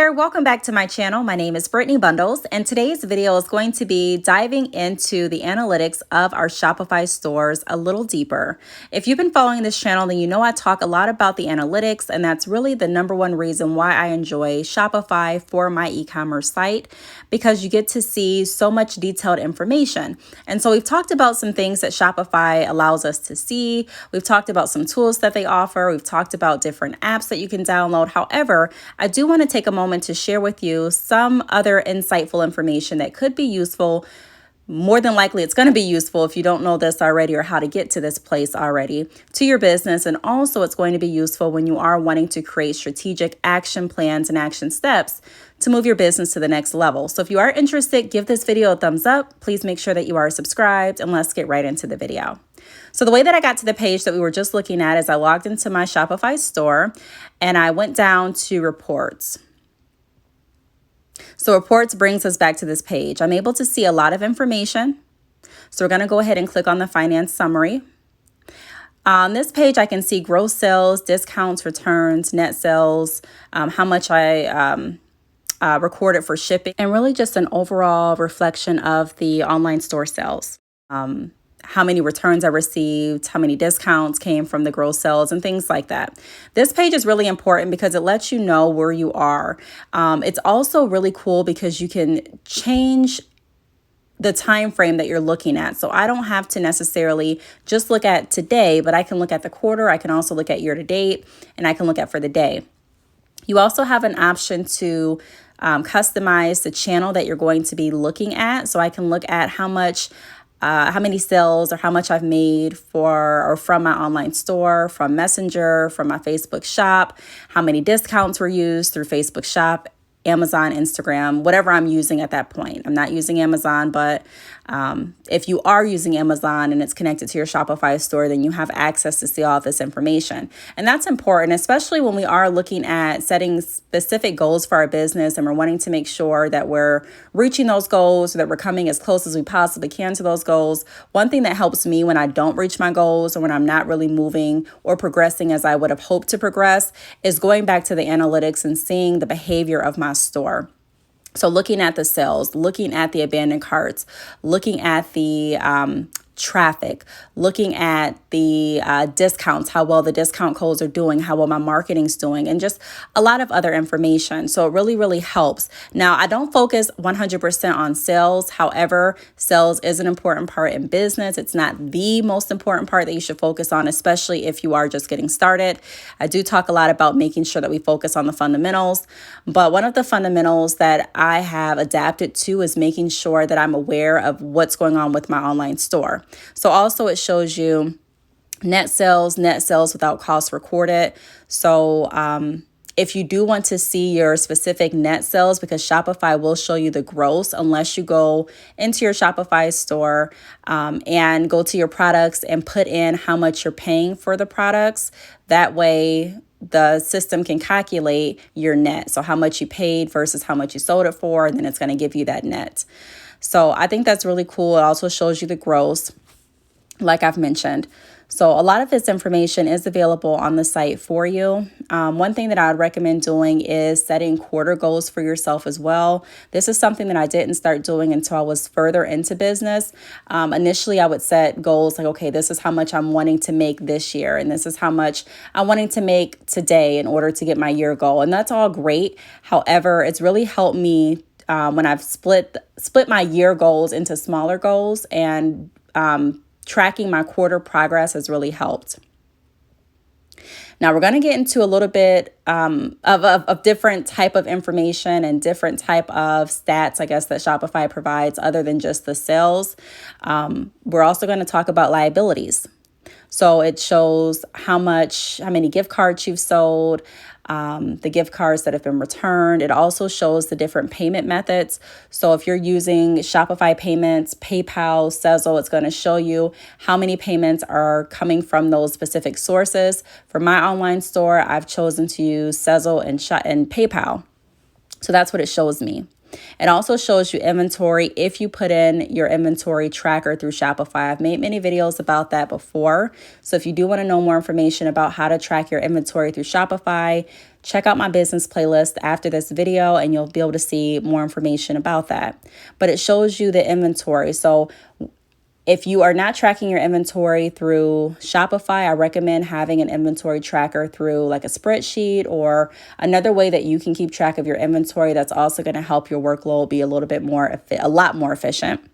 there, welcome back to my channel. My name is Brittney Bundles, and today's video is going to be diving into the analytics of our Shopify stores a little deeper. If you've been following this channel, then you know I talk a lot about the analytics, and that's really the number one reason why I enjoy Shopify for my e-commerce site, because you get to see so much detailed information. And so we've talked about some things that Shopify allows us to see. We've talked about some tools that they offer. We've talked about different apps that you can download. However, I do want to take a moment to share with you some other insightful information that could be useful. More than likely, it's going to be useful if you don't know this already or how to get to this place already to your business. And also it's going to be useful when you are wanting to create strategic action plans and action steps to move your business to the next level. So if you are interested, give this video a thumbs up. Please make sure that you are subscribed, and let's get right into the video. So the way that I got to the page that we were just looking at is I logged into my Shopify store and I went down to reports. So reports brings us back to this page. I'm able to see a lot of information. So we're going to go ahead and click on the finance summary. On this page, I can see gross sales, discounts, returns, net sales, how much I recorded for shipping, and really just an overall reflection of the online store sales. How many returns I received, how many discounts came from the gross sales, and things like that. This page is really important because it lets you know where you are. It's also really cool because you can change the time frame that you're looking at. So I don't have to necessarily just look at today, but I can look at the quarter. I can also look at year to date, and I can look at for the day. You also have an option to customize the channel that you're going to be looking at. So I can look at how many sales or how much I've made for or from my online store, from Messenger, from my Facebook shop, how many discounts were used through Facebook shop, Amazon, Instagram, whatever I'm using at that point. I'm not using Amazon, but if you are using Amazon and it's connected to your Shopify store, then you have access to see all of this information. And that's important, especially when we are looking at setting specific goals for our business and we're wanting to make sure that we're reaching those goals, or that we're coming as close as we possibly can to those goals. One thing that helps me when I don't reach my goals or when I'm not really moving or progressing as I would have hoped to progress is going back to the analytics and seeing the behavior of my store. So looking at the sales, looking at the abandoned carts, looking at the traffic, looking at the discounts, how well the discount codes are doing, how well my marketing's doing, and just a lot of other information. So it really, really helps. Now, I don't focus 100% on sales. However, sales is an important part in business. It's not the most important part that you should focus on, especially if you are just getting started. I do talk a lot about making sure that we focus on the fundamentals, but one of the fundamentals that I have adapted to is making sure that I'm aware of what's going on with my online store. So also it shows you net sales without cost recorded. So if you do want to see your specific net sales, because Shopify will show you the gross unless you go into your Shopify store and go to your products and put in how much you're paying for the products. That way the system can calculate your net. So how much you paid versus how much you sold it for, and then it's going to give you that net. So I think that's really cool. It also shows you the gross, like I've mentioned. So a lot of this information is available on the site for you. One thing that I would recommend doing is setting quarter goals for yourself as well. This is something that I didn't start doing until I was further into business. Initially, I would set goals like, okay, this is how much I'm wanting to make this year, and this is how much I'm wanting to make today in order to get my year goal. And that's all great. However, it's really helped me when I've split my year goals into smaller goals, and tracking my quarter progress has really helped. Now we're going to get into a little bit of different type of information and different type of stats, I guess, that Shopify provides other than just the sales. We're also going to talk about liabilities. So it shows how many gift cards you've sold, the gift cards that have been returned. It also shows the different payment methods. So if you're using Shopify payments, PayPal, Sezzle, it's going to show you how many payments are coming from those specific sources. For my online store, I've chosen to use Sezzle and PayPal. So that's what it shows me. It also shows you inventory if you put in your inventory tracker through Shopify. I've made many videos about that before. So if you do want to know more information about how to track your inventory through Shopify, check out my business playlist after this video and you'll be able to see more information about that. But it shows you the inventory. So if you are not tracking your inventory through Shopify, I recommend having an inventory tracker through like a spreadsheet or another way that you can keep track of your inventory that's also going to help your workload be a lot more efficient.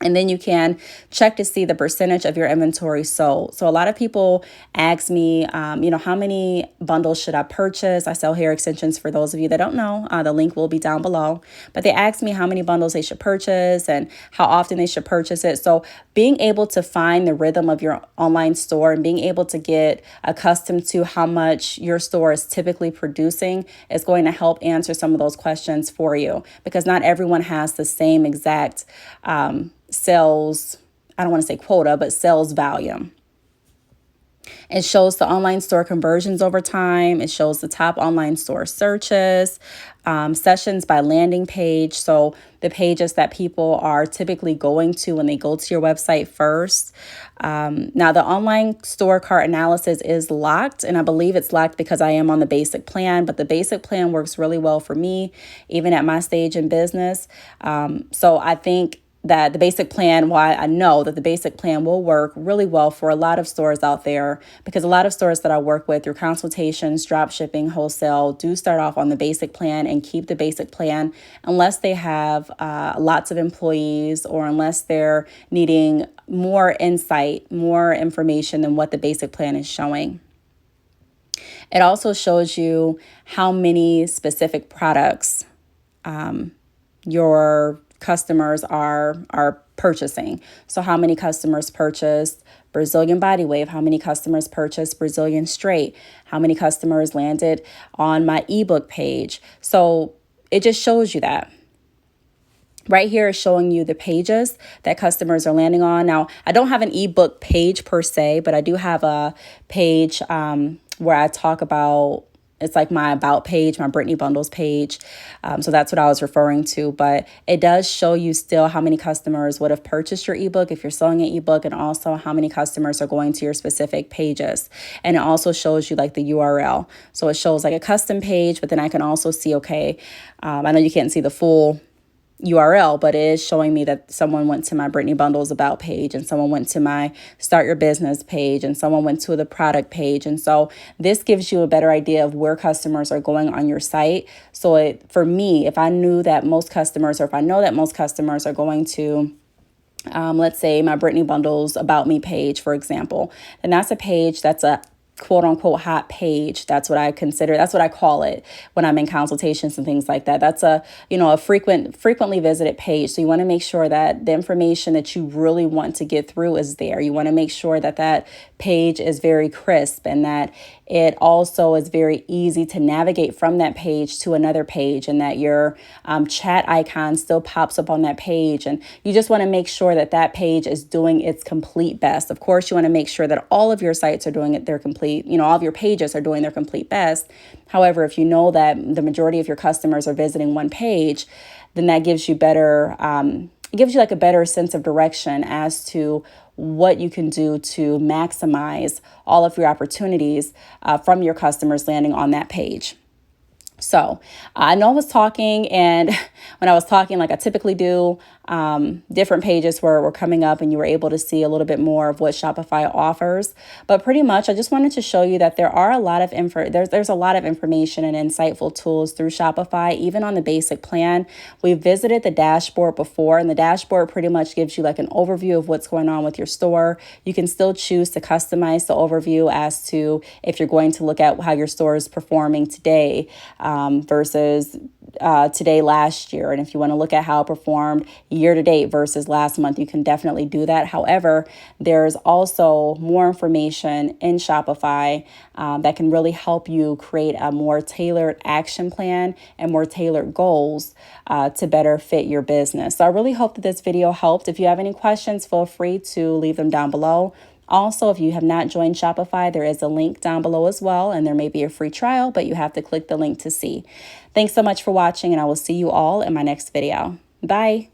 And then you can check to see the percentage of your inventory sold. So a lot of people ask me, how many bundles should I purchase? I sell hair extensions for those of you that don't know. The link will be down below. But they ask me how many bundles they should purchase and how often they should purchase it. So being able to find the rhythm of your online store and being able to get accustomed to how much your store is typically producing is going to help answer some of those questions for you, because not everyone has the same exact sales, I don't want to say quota, but sales volume. It shows the online store conversions over time. It shows the top online store searches, sessions by landing page. So the pages that people are typically going to when they go to your website first. Now the online store cart analysis is locked, and I believe it's locked because I am on the basic plan, but the basic plan works really well for me, even at my stage in business. So I think that the basic plan, why I know that the basic plan will work really well for a lot of stores out there, because a lot of stores that I work with through consultations, drop shipping, wholesale do start off on the basic plan and keep the basic plan unless they have lots of employees or unless they're needing more insight, more information than what the basic plan is showing. It also shows you how many specific products your customers are purchasing. So how many customers purchased Brazilian body wave? How many customers purchased Brazilian straight? How many customers landed on my ebook page? So it just shows you that. Right here is showing you the pages that customers are landing on. Now, I don't have an ebook page per se, but I do have a page where I talk about, it's like my about page, my Brittney bundles page. So that's what I was referring to. But it does show you still how many customers would have purchased your ebook if you're selling an ebook, and also how many customers are going to your specific pages. And it also shows you like the URL. So it shows like a custom page, but then I can also see, okay, I know you can't see the full URL, but it is showing me that someone went to my Brittney Bundles about page, and someone went to my Start Your Business page, and someone went to the product page. And so this gives you a better idea of where customers are going on your site. So for me, if I knew that most customers, or if I know that most customers are going to let's say my Brittney Bundles About Me page, for example, and that's a page that's a quote unquote hot page. That's what I consider. That's what I call it when I'm in consultations and things like that. That's a frequently visited page. So you want to make sure that the information that you really want to get through is there. You want to make sure that that page is very crisp and that it also is very easy to navigate from that page to another page, and that your chat icon still pops up on that page. And you just want to make sure that that page is doing its complete best. Of course, you want to make sure that all of your sites are doing their complete, all of your pages are doing their complete best. However, if you know that the majority of your customers are visiting one page, then that gives you it gives you like a better sense of direction as to what you can do to maximize all of your opportunities from your customers landing on that page. So I know I was talking, and when I was talking, like I typically do, different pages were coming up and you were able to see a little bit more of what Shopify offers. But pretty much, I just wanted to show you that there are a lot of there's a lot of information and insightful tools through Shopify, even on the basic plan. We've visited the dashboard before, and the dashboard pretty much gives you like an overview of what's going on with your store. You can still choose to customize the overview as to if you're going to look at how your store is performing today versus today last year. And if you want to look at how it performed year to date versus last month, you can definitely do that. However, there's also more information in Shopify that can really help you create a more tailored action plan and more tailored goals to better fit your business. So I really hope that this video helped. If you have any questions, feel free to leave them down below. Also, if you have not joined Shopify, there is a link down below as well, and there may be a free trial, but you have to click the link to see. Thanks so much for watching, and I will see you all in my next video. Bye.